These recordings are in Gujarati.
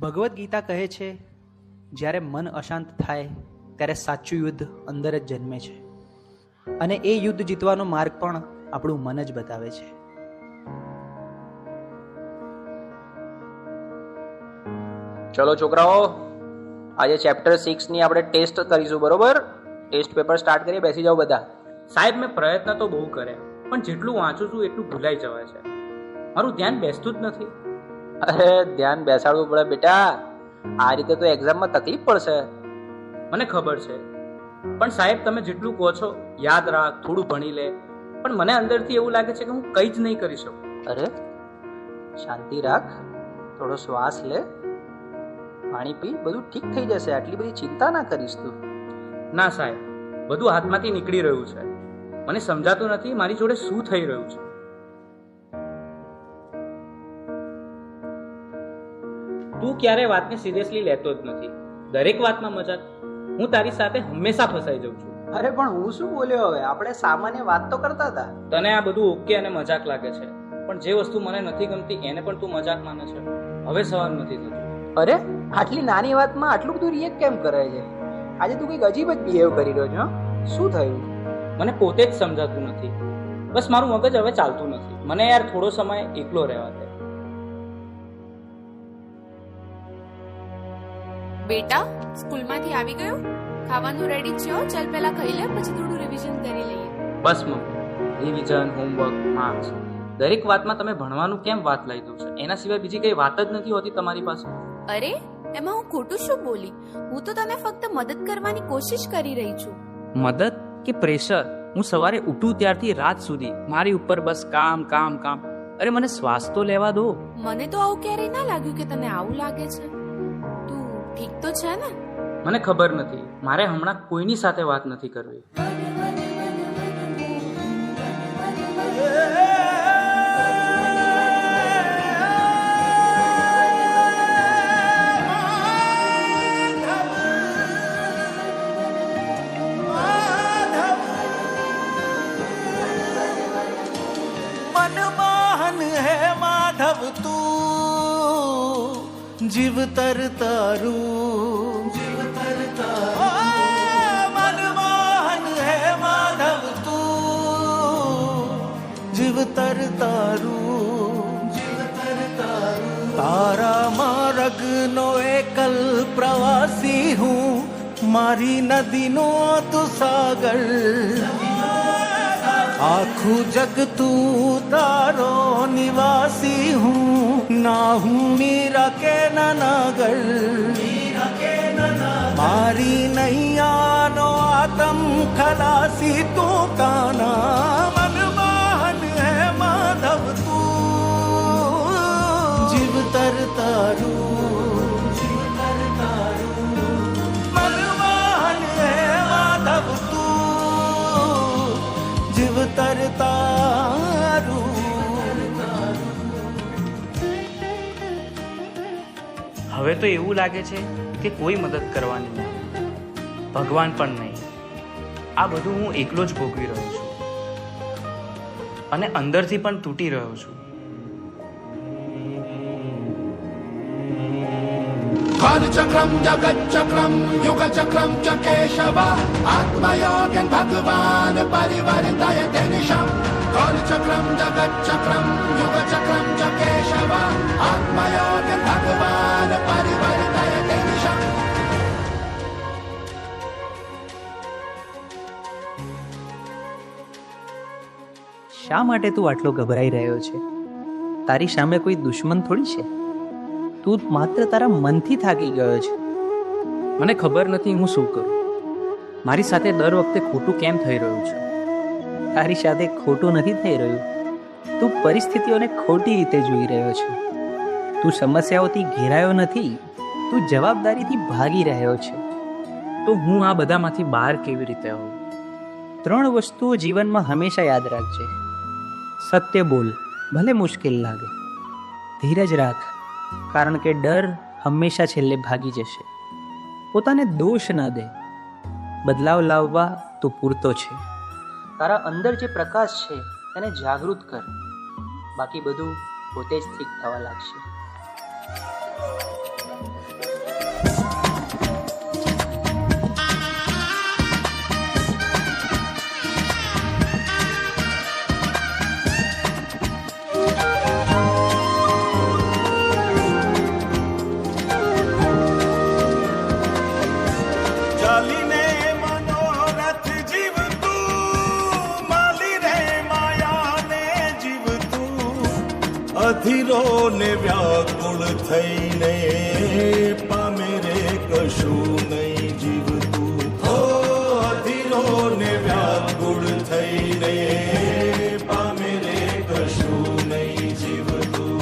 ભગવદ્ ગીતા કહે છે, જ્યારે મન અશાંત થાય ત્યારે સાચું યુદ્ધ અંદર જ જન્મે છે, અને એ યુદ્ધ જીતવાનો માર્ગ પણ આપણું મન જ બતાવે છે. ચલો છોકરાઓ, આજે ચેપ્ટર 6 ની આપણે ટેસ્ટ કરીશું, બરોબર? ટેસ્ટ પેપર સ્ટાર્ટ કરીએ, બેસી જાઓ બધા. સાહેબ, મેં પ્રયત્ન તો બહુ કર્યા, પણ જેટલું વાંચું છું એટલું ભૂલાઈ જવાય છે. મારું ધ્યાન બેસતું જ નથી. અરે ધ્યાન બેસાડવું પડે બેટા, આ રીતે તો એક્ઝામમાં તકલીફ પડશે. મને ખબર છે, પણ સાહેબ તમે જેટલું કહો છો યાદ રાખ, થોડું ભણી લે, પણ મને અંદરથી એવું લાગે છે કે હું કંઈ જ નહીં કરી શકું. અરે શાંતિ રાખ, થોડો શ્વાસ લે, પાણી પી, બધું ઠીક થઈ જશે. આટલી બધી ચિંતા ના કરીશ તું. ના સાહેબ, બધું હાથમાંથી નીકળી રહ્યું છે. મને સમજાતું નથી મારી જોડે શું થઈ રહ્યું છે. તું ક્યારે વાતને સિરિયસલી લેતો જ નથી, દરેક વાતમાં મજાક. હું તારી સાથે હંમેશા ફસાઈ જાઉં છું. અરે પણ હું શું બોલ્યો હવે? આપણે સામાન્ય વાત તો કરતા હતા. તને આ બધું ઓકે અને મજાક લાગે છે, પણ જે વસ્તુ મને નથી ગમતી એને પણ તું મજાક માને છે. હવે સહન નથી થતું. અરે આટલી નાની વાતમાં આટલું બધું રિએક્ટ કેમ કરે છે? આજે તું કંઈક અજીબ જ બિહેવ કરી રહ્યો છો. શું થયું? મને પોતે જ સમજાતું નથી. બસ મારું મગજ હવે ચાલતું નથી. મને યાર થોડો સમય એકલો રહેવા દે. બેટા, સ્કૂલમાંથી આવી ગયો? ખાવાનું રેડી છે? ચાલ પહેલા ખાઈ લે, પછી થોડું રિવિઝન કરી લઈએ. બસ મમ્મી, રિવિઝન, હોમવર્ક, માર્ક્સ, દરેક વાતમાં તમે ભણવાનું કેમ વાત લઈ દો છો? એના સિવાય બીજી કઈ વાત જ નથી હોતી તમારી પાસે. અરે એમાં હું ખોટું શું બોલી? હું તો તને ફક્ત મદદ કરવાની કોશિશ કરી રહી છું. મદદ કે પ્રેશર? હું સવારે ઉઠું ત્યારથી રાત સુધી મારી ઉપર બસ કામ કામ કામ. અરે મને શ્વાસ તો લેવા દો. મને તો આવું ક્યારેય ના લાગ્યું કે તને આવું લાગે છે. તું ઠીક તો છે ને? મને ખબર નથી, મારે હમણાં કોઈની સાથે વાત નથી કરવી. मनमोहन है माधव तू, जीव तर तारू, जीव तर तारू. मनमोहन है माधव तू, जीव तर तारू, जीव तर तारू. तारा मार्ग नो एकल प्रवासी हूँ, मारी नदी नो तू सागर. आखू जग तू तारो निवासी हूँ, ना हूँ मीरा के ननागर. मारी नैया नो आतम खलासी तू काना. मनमोहन है माधव तू, जीव तर तारू, जीव तर तारू. मनमोहन है माधव तू, जीव तर तारू. હવે તો એવું લાગે છે કે કોઈ મદદ કરવાની નહીં, ભગવાન પણ નહીં. આ બધું હું એકલો જ ભોગવી રહ્યો છું અને અંદરથી પણ તૂટી રહ્યો છું. कालचक्रम जगच्चक्रम युगचक्रम च केशव आत्मयोगन भगवान परिवर्तयते निशम्. कालचक्रम जगच्चक्रम युगचक्रम च केशव आत्मयोगन भगवान परिवर्तयते निशम्. શા માટે તું આટલો ગભરાઈ રહ્યો છે? તારી સામે કોઈ દુશ્મન થોડી છે. તું માત્ર તારા મનથી થાકી ગયો છે. મને ખબર નથી હું શું કરું. મારી સાથે દર વખતે ખોટું કેમ થઈ રહ્યું છે? તારી સાથે ખોટું નથી થઈ રહ્યું, તું પરિસ્થિતિઓને ખોટી રીતે જોઈ રહ્યો છે. તું સમસ્યાઓથી ઘેરાયો નથી, તું જવાબદારીથી ભાગી રહ્યો છે. તો હું આ બધામાંથી બહાર કેવી રીતે આવું? 3 વસ્તુઓ જીવનમાં હંમેશા યાદ રાખજે. સત્ય બોલ, ભલે મુશ્કેલ લાગે. ધીરજ રાખ, કારણ કે ડર હંમેશા છેલ્લે ભાગી જશે. પોતાને દોષ ન દે, બદલાવ લાવવા તો પૂરતો છે. તારા અંદર જે પ્રકાશ છે તેને જાગૃત કર, બાકી બધું પોતે જ ઠીક થવા લાગશે. ને વ્યાકુળ થઈને પામે રે કશું નહીં જીવતું. હો અધીરો ને વ્યાકુળ થઈને પામે રે કશું નહીં જીવતું.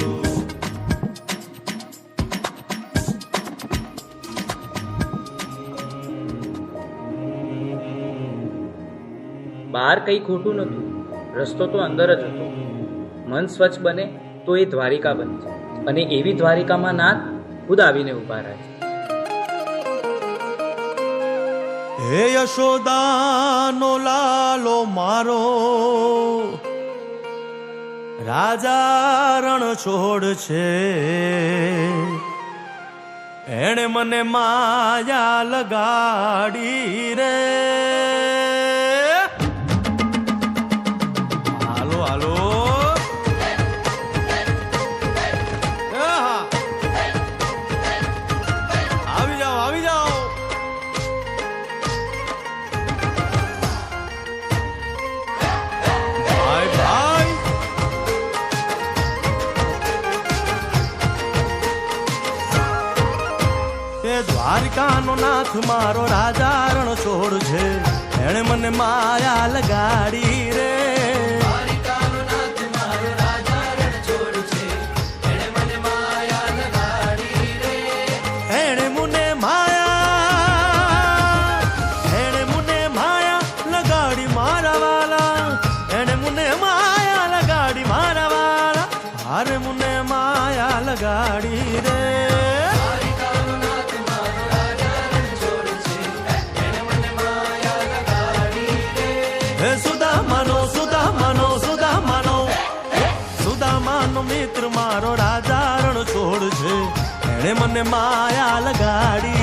બહાર કંઈ ખોટું નહોતું, રસ્તો તો અંદર જ હતો. મન સ્વચ્છ બને તો એ દ્વારિકા બને છે, અને એવી દ્વારિકામાં નાથ ખુદ આવીને ઊભા રહે છે. હે યશોદાનો લાલો મારો, રાજા રણ છોડ છે. એણે મને માયા લગાડી રે. હાલો હાલો આવી જાઓ આવી જાઓ. ભાઈ ભાઈ એ દ્વારિકાનો નાથ મારો રાજા રણ છોડ છે. એણે મને માયા લગાડી રે. એણે મને માયા લગાડી મારા વાલા. એણે મને માયા લગાડી મારા વાલા. હારે મને માયા લગાડી રે. હે સુદામાનો સુદામાનો સુદામાનો સુદામાનો મિત્ર મારો રાજા રણ છોડ છે. એણે મને માયા લગાડી